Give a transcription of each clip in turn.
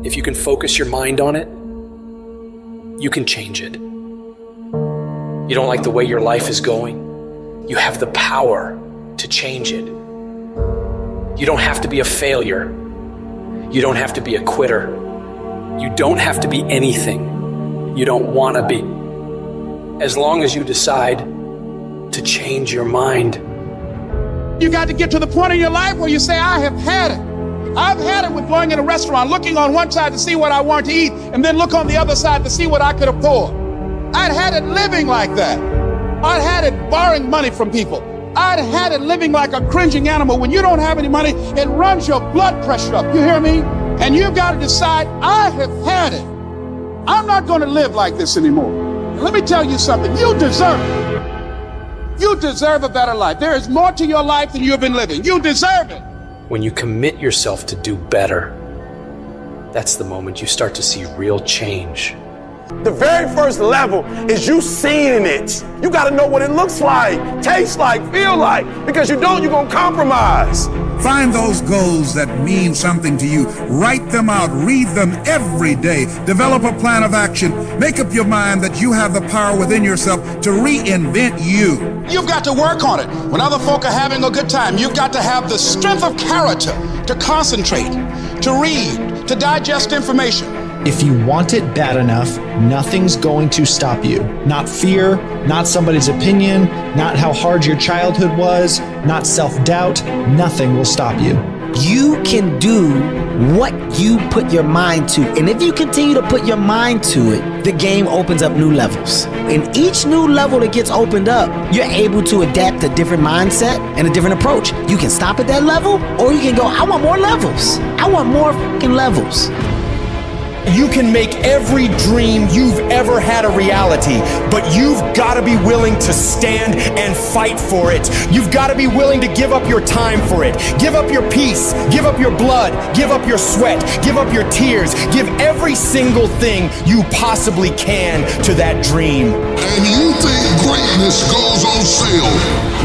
If you can focus your mind on it, you can change it. You don't like the way your life is going? You have the power to change it. You don't have to be a failure. You don't have to be a quitter. You don't have to be anything you don't want to be. As long as you decide to change your mind. You got to get to the point in your life where you say, I have had it. I've had it with going in a restaurant, looking on one side to see what I want to eat, and then look on the other side to see what I could afford. I'd had it living like that. I'd had it borrowing money from people. I'd had it living like a cringing animal. When you don't have any money, it runs your blood pressure up. You hear me? And you've got to decide, I have had it. I'm not going to live like this anymore. Let me tell you something. You deserve it. You deserve a better life. There is more to your life than you've been living. You deserve it. When you commit yourself to do better, that's the moment you start to see real change. The very first level is you seeing it. You got to know what it looks like, tastes like, feel like, because you don't, you're going to compromise. Find those goals that mean something to you. Write them out. Read them every day. Develop a plan of action. Make up your mind that you have the power within yourself to reinvent you. You've got to work on it. When other folk are having a good time, you've got to have the strength of character to concentrate, to read, to digest information. If you want it bad enough, nothing's going to stop you. Not fear, not somebody's opinion, not how hard your childhood was, not self-doubt. Nothing will stop you. You can do what you put your mind to. And if you continue to put your mind to it, the game opens up new levels. In each new level that gets opened up, you're able to adapt a different mindset and a different approach. You can stop at that level, or you can go, I want more levels. I want more fucking levels. You can make every dream you've ever had a reality, but you've got to be willing to stand and fight for it. You've got to be willing to give up your time for it. Give up your peace, give up your blood, give up your sweat, give up your tears, give every single thing you possibly can to that dream. And you think greatness goes on sale,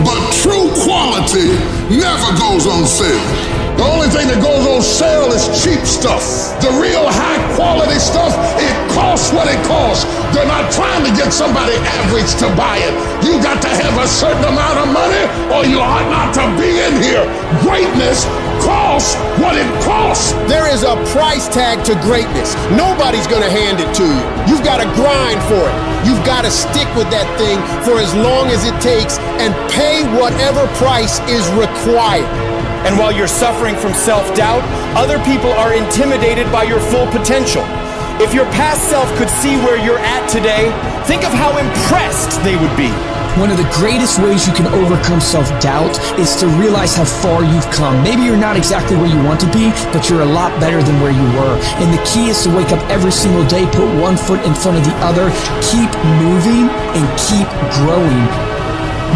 but true quality never goes on sale. The only thing that goes on sale is cheap stuff. The real high quality stuff, it costs what it costs. They're not trying to get somebody average to buy it. You got to have a certain amount of money or you ought not to be in here. Greatness costs what it costs. There is a price tag to greatness. Nobody's gonna hand it to you. You've got to grind for it. You've got to stick with that thing for as long as it takes and pay whatever price is required. And while you're suffering from self-doubt, other people are intimidated by your full potential. If your past self could see where you're at today, think of how impressed they would be. One of the greatest ways you can overcome self-doubt is to realize how far you've come. Maybe you're not exactly where you want to be, but you're a lot better than where you were. And the key is to wake up every single day, put one foot in front of the other, keep moving, and keep growing.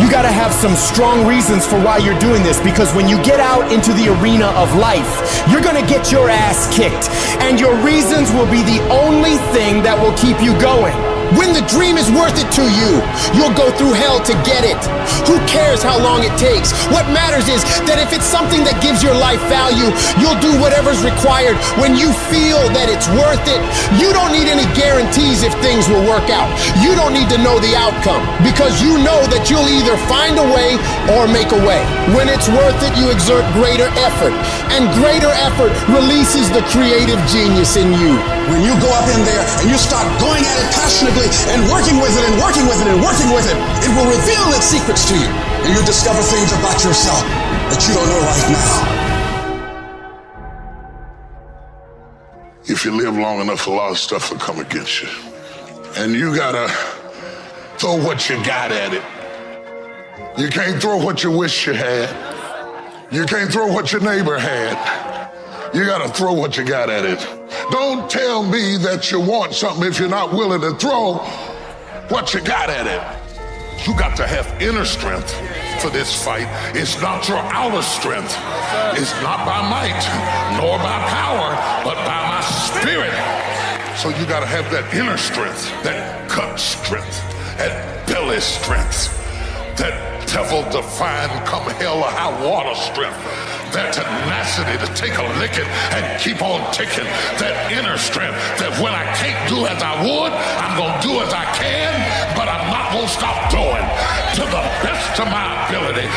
You gotta have some strong reasons for why you're doing this, because when you get out into the arena of life, you're gonna get your ass kicked, and your reasons will be the only thing that will keep you going. When the dream is worth it to you, you'll go through hell to get it. Who cares how long it takes? What matters is that if it's something that gives your life value, you'll do whatever's required when you feel that it's worth it. You don't need any guarantees if things will work out. You don't need to know the outcome, because you know that you'll either find a way or make a way. When it's worth it, you exert greater effort, and greater effort releases the creative genius in you. When you go up in there and you start going at it passionately and working with it and working with it and working with it, it will reveal its secrets to you. And you'll discover things about yourself that you don't know right now. If you live long enough, a lot of stuff will come against you. And you gotta throw what you got at it. You can't throw what you wish you had. You can't throw what your neighbor had. You gotta throw what you got at it. Don't tell me that you want something if you're not willing to throw what you got at it. You got to have inner strength for this fight. It's not your outer strength. It's not by might, nor by power, but by my spirit. So you gotta have that inner strength, that gut strength, that belly strength, that devil-defying come hell or high water strength. that tenacity to take a licking and keep on ticking, that inner strength that when I can't do as I would, I'm going to do as I can, but I'm not going to stop doing to the best of my ability.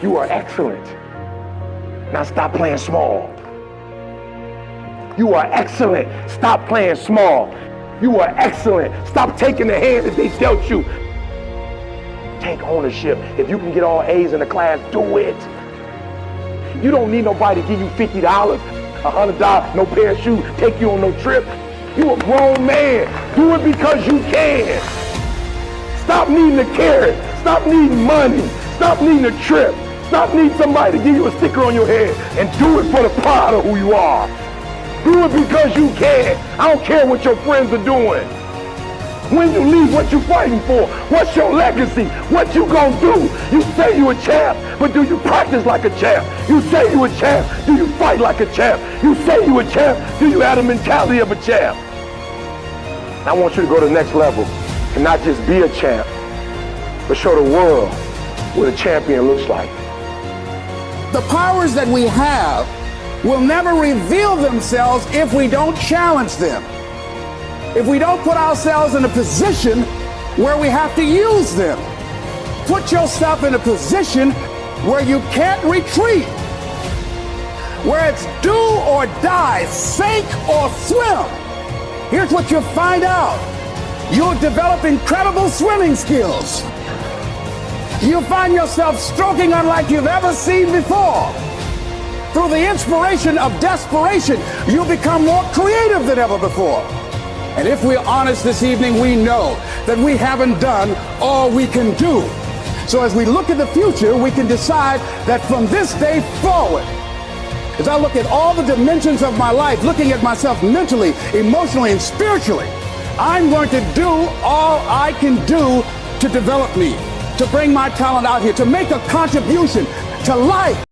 You are excellent. Now stop playing small. You are excellent. Stop playing small. You are excellent. Stop taking the hand that they dealt you. Take ownership. If you can get all A's in the class, do it. You don't need nobody to give you $50, $100, no pair of shoes, take you on no trip. You a grown man. Do it because you can. Stop needing a carrot. Stop needing money. Stop needing a trip. Stop needing somebody to give you a sticker on your head and do it for the pride of who you are. Do it because you can. I don't care what your friends are doing. When you leave, what you fighting for? What's your legacy? What you gonna do? You say you a champ, but do you practice like a champ? You say you a champ, do you fight like a champ? You say you a champ, do you have the mentality of a champ? I want you to go to the next level and not just be a champ, but show the world what a champion looks like. The powers that we have will never reveal themselves if we don't challenge them. If we don't put ourselves in a position where we have to use them. Put yourself in a position where you can't retreat, where it's do or die, sink or swim. Here's what you'll find out. You'll develop incredible swimming skills. You'll find yourself stroking unlike you've ever seen before. Through the inspiration of desperation, you'll become more creative than ever before. And if we're honest this evening, we know that we haven't done all we can do. So as we look at the future, we can decide that from this day forward, as I look at all the dimensions of my life, looking at myself mentally, emotionally, and spiritually, I'm going to do all I can do to develop me, to bring my talent out here, to make a contribution to life,